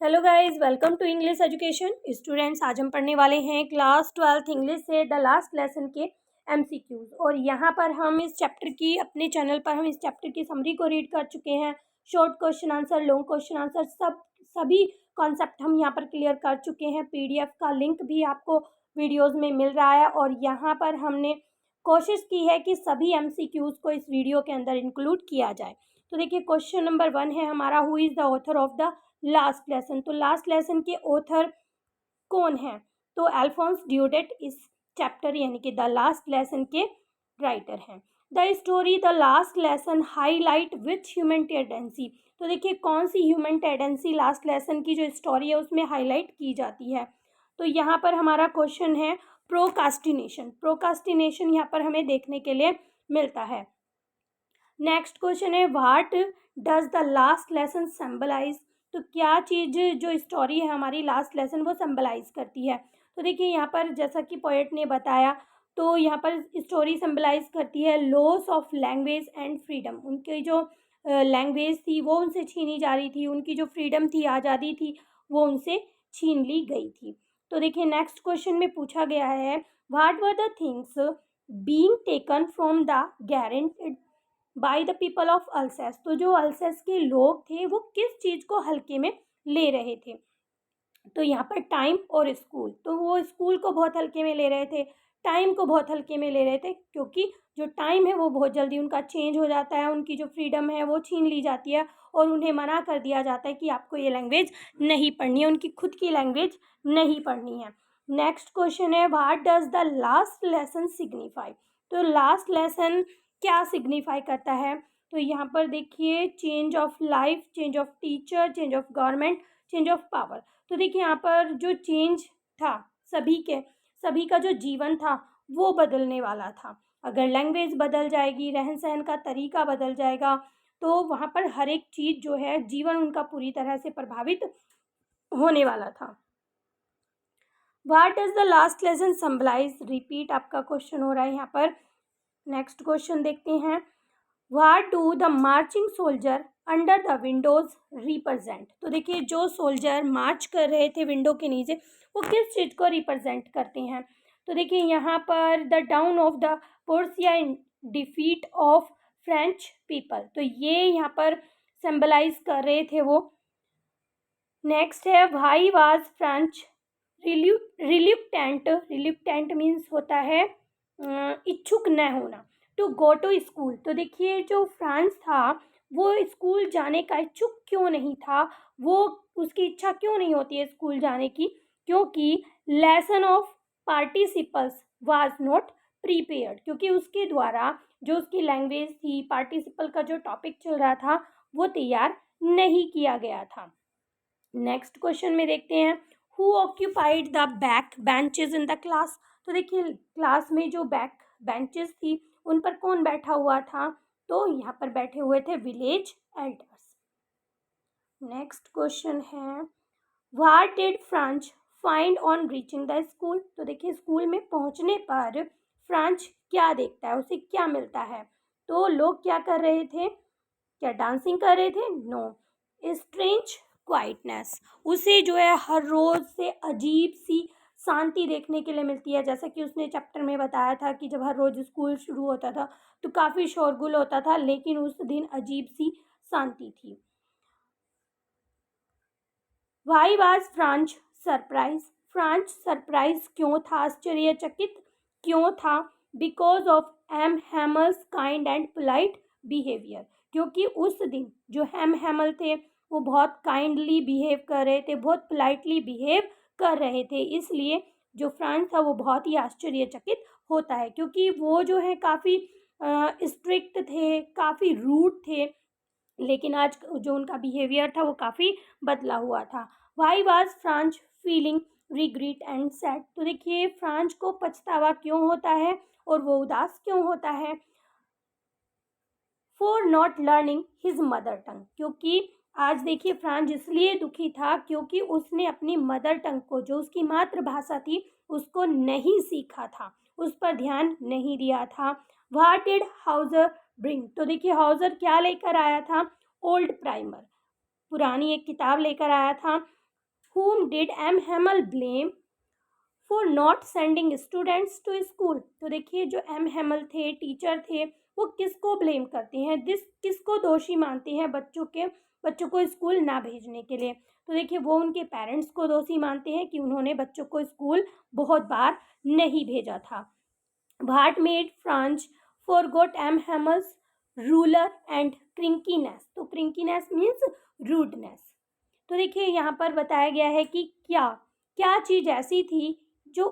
Hello guys, welcome to English education students. आज हम पढ़ने वाले हैं क्लास 12th इंग्लिश से द लास्ट लेसन के एमसीक्यूज। और यहाँ पर हम इस चैप्टर की अपने चैनल पर हम इस चैप्टर की समरी को रीड कर चुके हैं। Short question answer, long question answer, सभी कॉन्सेप्ट हम यहाँ पर क्लियर कर चुके हैं। पीडीएफ का लिंक भी आपको वीडियोज़ में मिल रहा है और यहाँ पर हमने कोशिश की है कि सभी एमसीक्यूज को इस वीडियो के अंदर इंक्लूड किया जाए। तो देखिए, क्वेश्चन नंबर 1 है हमारा, who is the author of the last lesson. तो लास्ट लेसन के ऑथर कौन है? तो अल्फोंस ड्यूडेट इस चैप्टर यानी कि द लास्ट लेसन के राइटर हैं। The story the last lesson highlight which human tendency. तो देखिए, कौन सी ह्यूमन टेंडेंसी लास्ट लेसन की जो स्टोरी है उसमें हाईलाइट की जाती है। तो यहाँ पर हमारा क्वेश्चन है प्रोकास्टिनेशन। प्रोकास्टिनेशन यहाँ पर हमें देखने के लिए मिलता है। नेक्स्ट क्वेश्चन है, what does the last lesson symbolise. तो क्या चीज़ जो स्टोरी है हमारी लास्ट लेसन वो सिंबलाइज करती है। तो देखिए, यहाँ पर जैसा कि पोएट ने बताया, तो यहाँ पर स्टोरी सिंबलाइज करती है loss of language and freedom. उनकी जो लैंग्वेज थी वो उनसे छीनी जा रही थी, उनकी जो फ्रीडम थी, आज़ादी थी, वो उनसे छीन ली गई थी। तो देखिए, नेक्स्ट क्वेश्चन में पूछा गया है, what were the things being taken from the guaranteed by the people of अल्सेस। तो जो अल्सेस के लोग थे वो किस चीज़ को हल्के में ले रहे थे। तो यहाँ पर टाइम और स्कूल, तो वो स्कूल को बहुत हल्के में ले रहे थे, टाइम को बहुत हल्के में ले रहे थे, क्योंकि जो टाइम है वो बहुत जल्दी उनका चेंज हो जाता है, उनकी जो फ्रीडम है वो छीन ली जाती है और उन्हें मना कर दिया जाता है कि आपको ये लैंग्वेज नहीं पढ़नी है, उनकी खुद की लैंग्वेज नहीं पढ़नी है। नेक्स्ट क्वेश्चन है, what does the last lesson signify. तो लास्ट लेसन क्या सिग्निफाई करता है। तो यहाँ पर देखिए, change of life, change of teacher, change of government, change of power. तो देखिए, यहाँ पर जो चेंज था सभी का जो जीवन था वो बदलने वाला था। अगर लैंग्वेज बदल जाएगी, रहन सहन का तरीका बदल जाएगा, तो वहाँ पर हर एक चीज़ जो है, जीवन उनका पूरी तरह से प्रभावित होने वाला था। What does the last lesson symbolise. Repeat आपका क्वेश्चन हो रहा है यहाँ पर। नेक्स्ट क्वेश्चन देखते हैं, what do the marching soldier under the windows represent. तो देखिए, जो सोल्जर मार्च कर रहे थे विंडो के नीचे, वो किस चीज़ को रिप्रेजेंट करते हैं। तो देखिए, यहाँ पर the down of the Portia in defeat of French people. तो ये यहाँ पर सिंबलाइज कर रहे थे वो। नेक्स्ट है, व्हाई वाज फ्रेंच रिल्यूक्टेंट। रिल्यूक्टेंट मीन्स होता है इच्छुक न होना, टू गो टू स्कूल। तो देखिए, जो फ्रांस था वो स्कूल जाने का इच्छुक क्यों नहीं था, वो उसकी इच्छा क्यों नहीं होती है स्कूल जाने की, क्योंकि lesson of participles was not prepared. क्योंकि उसके द्वारा जो उसकी लैंग्वेज थी, पार्टिसिपल का जो टॉपिक चल रहा था वो तैयार नहीं किया गया था। नेक्स्ट क्वेश्चन में देखते हैं, who occupied the back benches in the class. तो देखिए, क्लास में जो बैक बेंचेस थी उन पर कौन बैठा हुआ था। तो यहाँ पर बैठे हुए थे विलेज एल्डर्स। नेक्स्ट क्वेश्चन है, what did French find on reaching the school. तो देखिए, स्कूल में पहुँचने पर फ्रांच क्या देखता है, उसे क्या मिलता है। तो लोग क्या कर रहे थे, क्या डांसिंग कर रहे थे। No, strange quietness. उसे जो है हर रोज़ से अजीब सी शांति देखने के लिए मिलती है। जैसा कि उसने चैप्टर में बताया था कि जब हर रोज़ स्कूल शुरू होता था तो काफ़ी शोरगुल होता था, लेकिन उस दिन अजीब सी शांति थी। Why was Franz surprise. Franz surprise क्यों था, आश्चर्यचकित क्यों था। Because of M Hamel's kind and polite behaviour. क्योंकि उस दिन जो हैमल थे वो बहुत काइंडली बिहेव कर रहे थे, बहुत पोलाइटली बिहेव कर रहे थे, इसलिए जो फ्रांच था वो बहुत ही आश्चर्यचकित होता है, क्योंकि वो जो है काफ़ी स्ट्रिक्ट थे, काफ़ी रूड थे, लेकिन आज जो उनका बिहेवियर था वो काफ़ी बदला हुआ था। Y was French feeling regret and sad. तो देखिए, फ्रांच को पछतावा क्यों होता है और वो उदास क्यों होता है। For not learning his mother tongue. क्योंकि आज देखिए, फ्रांच इसलिए दुखी था क्योंकि उसने अपनी मदर टंग को, जो उसकी मातृभाषा थी, उसको नहीं सीखा था, उस पर ध्यान नहीं दिया था। What did Houser bring. तो देखिए, हाउजर क्या लेकर आया था, ओल्ड प्राइमर, पुरानी एक किताब लेकर आया था। whom did M. Hamel blame for not sending students to school? तो देखिए जो एम हेमल थे, टीचर थे, वो किसको ब्लेम करते हैं, किसको दोषी मानते हैं बच्चों को स्कूल ना भेजने के लिए? तो देखिए वो उनके पेरेंट्स को दोषी मानते हैं कि उन्होंने बच्चों को स्कूल बहुत बार नहीं भेजा था। What made France forgot M. Hammel's ruler and crankiness? तो crankiness means rudeness। तो देखिए यहाँ पर बताया गया है कि क्या क्या चीज़ ऐसी थी जो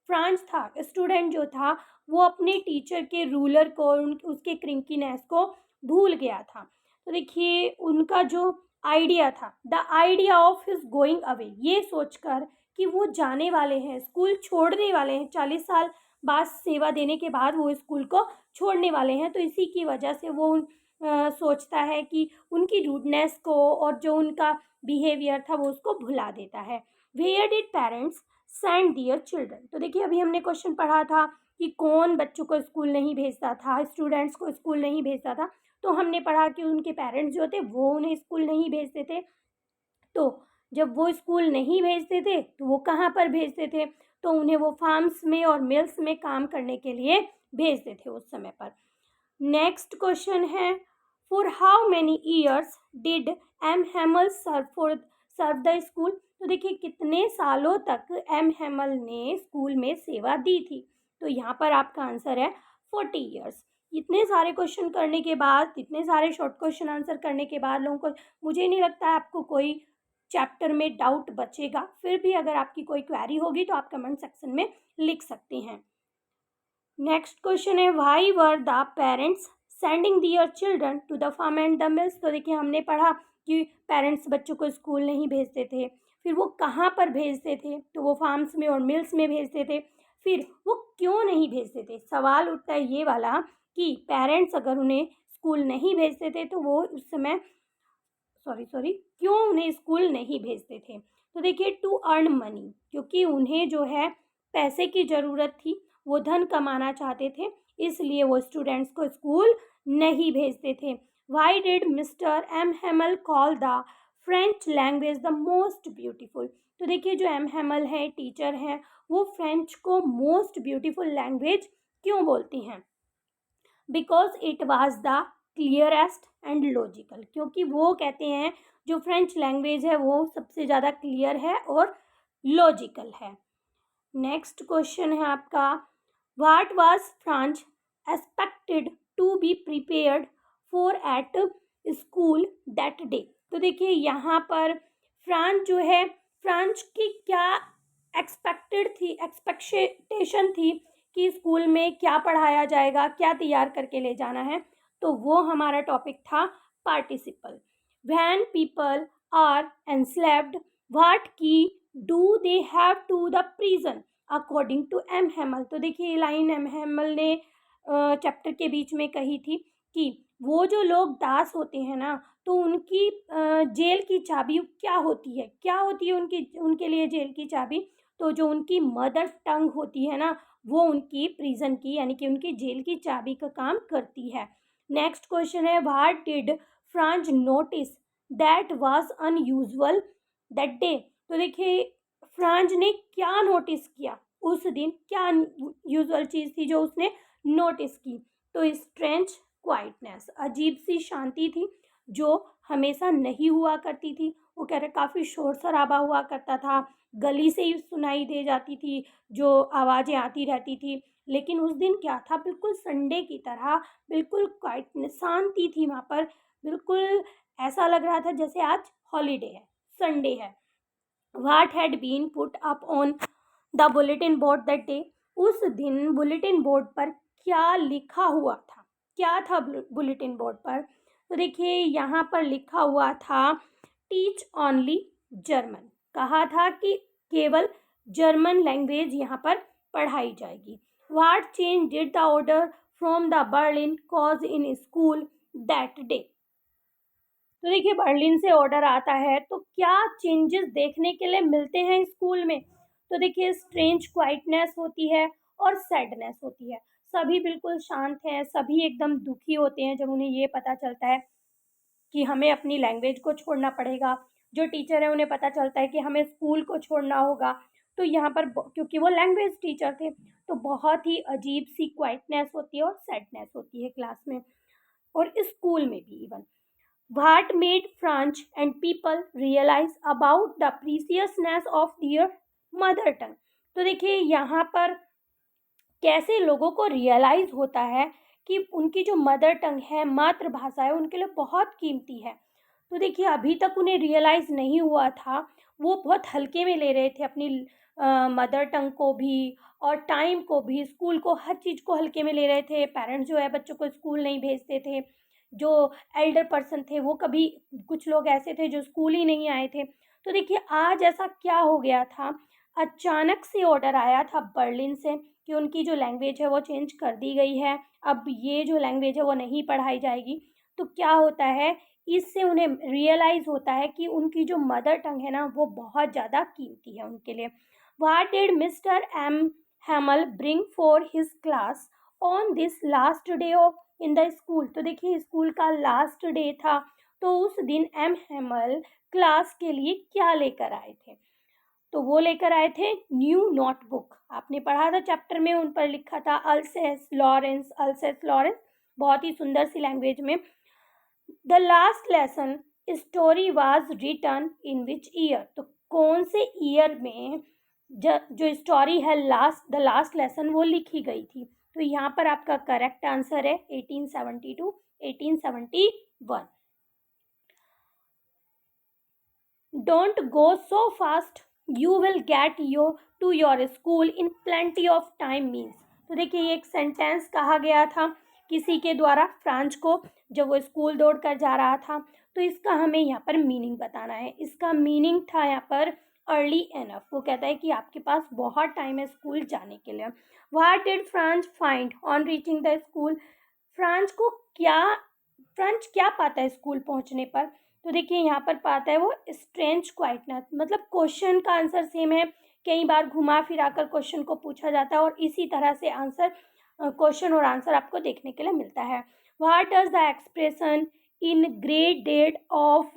फ्रांस था, स्टूडेंट जो था, वो अपने टीचर के रूलर को, उसके क्रिंकीनेस को भूल गया था। तो देखिए उनका जो आइडिया था, the idea of his going away, ये सोचकर कि वो जाने वाले हैं, स्कूल छोड़ने वाले हैं, 40 साल बाद सेवा देने के बाद वो स्कूल को छोड़ने वाले हैं, तो इसी की वजह से वो सोचता है कि उनकी रूडनेस को और जो उनका बिहेवियर था वो उसको भुला देता है। Where did parents send their children? तो देखिए अभी हमने क्वेश्चन पढ़ा था कि कौन बच्चों को स्कूल नहीं भेजता था, स्टूडेंट्स को स्कूल नहीं भेजता था, तो हमने पढ़ा कि उनके पेरेंट्स जो थे वो उन्हें स्कूल नहीं भेजते थे। तो जब वो स्कूल नहीं भेजते थे तो वो कहाँ पर भेजते थे? तो उन्हें वो फार्म्स में और मिल्स में काम करने के लिए भेजते थे उस समय पर। नेक्स्ट क्वेश्चन है, for how many years did M Hamel serve the school? तो देखिए कितने सालों तक एम हेमल ने स्कूल में सेवा दी थी? तो यहाँ पर आपका आंसर है 40 ईयर्स। इतने सारे क्वेश्चन करने के बाद, इतने सारे शॉर्ट क्वेश्चन आंसर करने के बाद लोगों को, मुझे नहीं लगता है आपको कोई चैप्टर में डाउट बचेगा। फिर भी अगर आपकी कोई क्वेरी होगी तो आप कमेंट सेक्शन में लिख सकते हैं। नेक्स्ट क्वेश्चन है, why were the parents sending their children to the farm and the mills? तो देखिए हमने पढ़ा कि पेरेंट्स बच्चों को स्कूल नहीं भेजते थे, फिर वो कहाँ पर भेजते थे? तो वो फार्म्स में और मिल्स में भेजते थे। फिर वो क्यों नहीं भेजते थे? सवाल उठता है ये वाला कि पेरेंट्स अगर उन्हें स्कूल नहीं भेजते थे तो वो उस समय क्यों उन्हें स्कूल नहीं भेजते थे? तो देखिए टू अर्न मनी, क्योंकि उन्हें जो है पैसे की ज़रूरत थी, वो धन कमाना चाहते थे, इसलिए वो स्टूडेंट्स को स्कूल नहीं भेजते थे। Why did mister M Hamel call the French language the most beautiful? तो देखिए जो एम हेमल है, टीचर हैं, वो फ्रेंच को मोस्ट ब्यूटीफुल लैंग्वेज क्यों बोलती हैं? Because it was the clearest and logical, क्योंकि वो कहते हैं जो फ्रेंच लैंग्वेज है वो सबसे ज़्यादा क्लियर है और लॉजिकल है। नेक्स्ट क्वेश्चन है आपका, what was Franz expected to be prepared for at school that day? तो देखिए यहाँ पर फ्रांस जो है, फ्रांस की क्या एक्सपेक्टेशन थी कि स्कूल में क्या पढ़ाया जाएगा, क्या तैयार करके ले जाना है? तो वो हमारा टॉपिक था participle. When people are enslaved, what key do they have to the prison according to M Hamel? तो देखिए ये लाइन एम हेमल ने चैप्टर के बीच में कही थी कि वो जो लोग दास होते हैं ना, तो उनकी जेल की चाबी क्या होती है? क्या होती है उनके लिए जेल की चाबी? तो जो उनकी मदर टंग होती है ना, वो उनकी प्रिजन की यानी कि उनकी जेल की चाबी का काम करती है। नेक्स्ट क्वेश्चन है, what did France notice that was unusual that day? तो देखिए फ्रांस ने क्या नोटिस किया उस दिन, क्या यूजुअल चीज़ थी जो उसने नोटिस की? तो स्ट्रेंज क्वाइटनेस, अजीब सी शांति थी जो हमेशा नहीं हुआ करती थी। वो कह रहे काफ़ी शोर शराबा हुआ करता था, गली से ही सुनाई दे जाती थी जो आवाज़ें आती रहती थी, लेकिन उस दिन क्या था, बिल्कुल संडे की तरह, बिल्कुल क्वाइट शांति थी वहाँ पर, बिल्कुल ऐसा लग रहा था जैसे आज हॉलीडे है, संडे है। What had been put up on the bulletin board that day? उस दिन बुलेटिन बोर्ड पर क्या लिखा हुआ था? क्या था बुलेटिन बोर्ड पर? तो देखिए यहाँ पर लिखा हुआ था टीच ओनली जर्मन, कहा था कि केवल जर्मन लैंग्वेज यहाँ पर पढ़ाई जाएगी। What change did the order from the Berlin cause in school that day? तो देखिए बर्लिन से ऑर्डर आता है तो क्या चेंजेस देखने के लिए मिलते हैं स्कूल में? तो देखिए स्ट्रेंज क्वाइटनेस होती है और सैडनेस होती है। सभी बिल्कुल शांत हैं, सभी एकदम दुखी होते हैं जब उन्हें ये पता चलता है कि हमें अपनी लैंग्वेज को छोड़ना पड़ेगा। जो टीचर है उन्हें पता चलता है कि हमें स्कूल को छोड़ना होगा, तो यहाँ पर क्योंकि वो लैंग्वेज टीचर थे तो बहुत ही अजीब सी क्वाइटनेस होती है और सैडनेस होती है क्लास में और स्कूल में भी even. What made French and people realize about the preciousness of their mother tongue? तो देखिए यहाँ पर कैसे लोगों को रियलाइज होता है कि उनकी जो मदर टंग है, मातृभाषा है, उनके लिए बहुत कीमती है। तो देखिए अभी तक उन्हें रियलाइज नहीं हुआ था, वो बहुत हल्के में ले रहे थे अपनी मदर टंग को भी और टाइम को भी, स्कूल को, हर चीज़ को हल्के में ले रहे थे। पेरेंट्स जो है बच्चों को स्कूल नहीं भेजते थे, जो एल्डर पर्सन थे वो कभी, कुछ लोग ऐसे थे जो स्कूल ही नहीं आए थे। तो देखिए आज ऐसा क्या हो गया था, अचानक से ऑर्डर आया था बर्लिन से कि उनकी जो लैंग्वेज है वो चेंज कर दी गई है, अब ये जो लैंग्वेज है वो नहीं पढ़ाई जाएगी। तो क्या होता है, इससे उन्हें रियलाइज़ होता है कि उनकी जो मदर टंग है ना वो बहुत ज़्यादा कीमती है उनके लिए। What did mister M Hamel bring for his class on this last day of in the school? तो देखिए स्कूल का लास्ट डे था, तो उस दिन एम हैमल क्लास के लिए क्या लेकर आए थे? तो वो लेकर आए थे न्यू नोटबुक। आपने पढ़ा था चैप्टर में, उन पर लिखा था अल्सेस लॉरेंस, बहुत ही सुंदर सी लैंग्वेज में। The last lesson story was written in which year? तो कौन से ईयर में जो स्टोरी है द लास्ट लेसन वो लिखी गई थी? तो यहाँ पर आपका करेक्ट आंसर है 1872, 1871। Don't go so fast, you will get to your school in plenty of time means. तो देखिए ये एक सेंटेंस कहा गया था किसी के द्वारा फ्रांच को, जब वो स्कूल दौड़ कर जा रहा था। तो इसका हमें यहाँ पर मीनिंग बताना है। इसका मीनिंग था यहाँ पर अर्ली एनफ। वो कहता है कि आपके पास बहुत टाइम है स्कूल जाने के लिए। What did French find on reaching the school? French क्या पाता है स्कूल पहुँचने पर? तो देखिए यहाँ पर पाता है वो स्ट्रेंज क्वाइटनेस, मतलब क्वेश्चन का आंसर सेम है, कई बार घुमा फिरा कर क्वेश्चन को पूछा जाता है और इसी तरह से आंसर, क्वेश्चन और आंसर आपको देखने के लिए मिलता है। What does the expression in great डेट ऑफ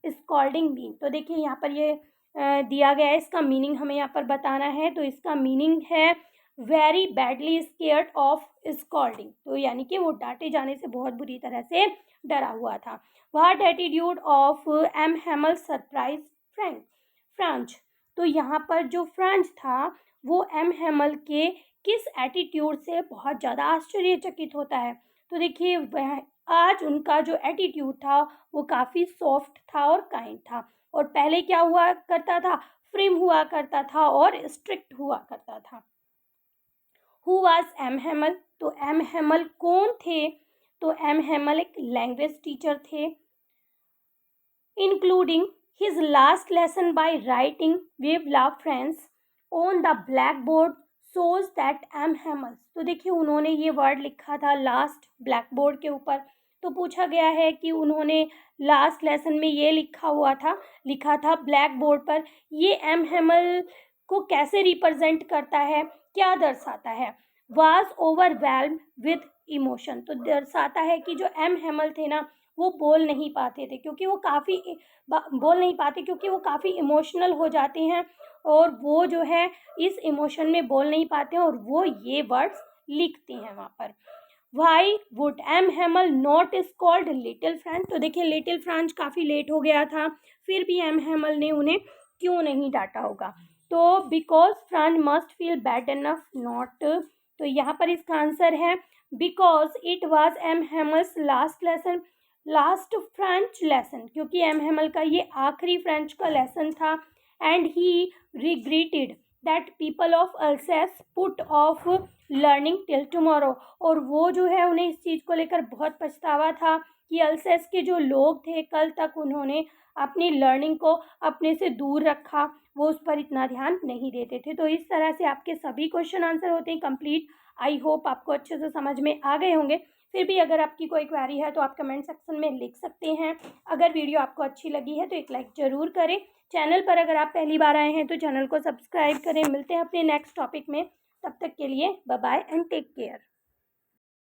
स्कॉल्डिंग मीन? तो देखिए यहाँ पर ये दिया गया है, इसका मीनिंग हमें यहाँ पर बताना है। तो इसका मीनिंग है very badly scared of scolding, तो यानी कि वो डांटे जाने से बहुत बुरी तरह से डरा हुआ था। What attitude of M Hamel surprise Franz? तो यहाँ पर जो फ्रांच था वो एम हैमल के किस एटीट्यूड से बहुत ज़्यादा आश्चर्यचकित होता है? तो देखिए वह आज उनका जो एटीट्यूड था वो काफ़ी सॉफ्ट था और काइंड था, और पहले क्या हुआ करता था, फ्रिम हुआ करता था और स्ट्रिक्ट हुआ करता था। Who was M Hamel? तो एम हैमल कौन थे? तो एम हैमल एक लैंग्वेज टीचर थे। Including his last lesson by writing vive la France on the blackboard shows that M Hamel. तो देखिए उन्होंने ये वर्ड लिखा था लास्ट ब्लैक बोर्ड के ऊपर। तो पूछा गया है कि उन्होंने लास्ट लेसन में ये लिखा था ब्लैक बोर्ड पर, ये एम हैमल को कैसे रिप्रेजेंट करता है, क्या दर्शाता है? Was overwhelmed with emotion. तो दर्शाता है कि जो एम हैमल थे ना वो बोल नहीं पाते थे, क्योंकि वो काफ़ी इमोशनल हो जाते हैं, और वो जो है इस इमोशन में बोल नहीं पाते हैं और वो ये वर्ड्स लिखते हैं वहाँ पर। Why would M Hamel not is called little Franz? तो देखिए लिटिल फ्रांच काफ़ी लेट हो गया था, फिर भी एम हैमल ने उन्हें क्यों नहीं डांटा होगा? तो because Franz must feel bad enough not. तो यहाँ पर इसका आंसर है because it was M Hamel's last French lesson, क्योंकि एम हैमल का ये आखिरी फ्रेंच का लेसन था। And he regretted that people of Alsace put off learning till tomorrow. और वो जो है उन्हें इस चीज़ को लेकर बहुत पछतावा था कि अल्सेस के जो लोग थे कल तक उन्होंने अपनी लर्निंग को अपने से दूर रखा, वो उस पर इतना ध्यान नहीं देते थे। तो इस तरह से आपके सभी क्वेश्चन आंसर होते हैं कंप्लीट। आई होप आपको अच्छे से समझ में आ गए होंगे। फिर भी अगर आपकी कोई क्वेरी है तो आप कमेंट सेक्शन में लिख सकते हैं। अगर वीडियो आपको अच्छी लगी है तो एक लाइक ज़रूर करें। चैनल पर अगर आप पहली बार आए हैं तो चैनल को सब्सक्राइब करें। मिलते हैं अपने नेक्स्ट टॉपिक में, तब तक के लिए bye bye and take care.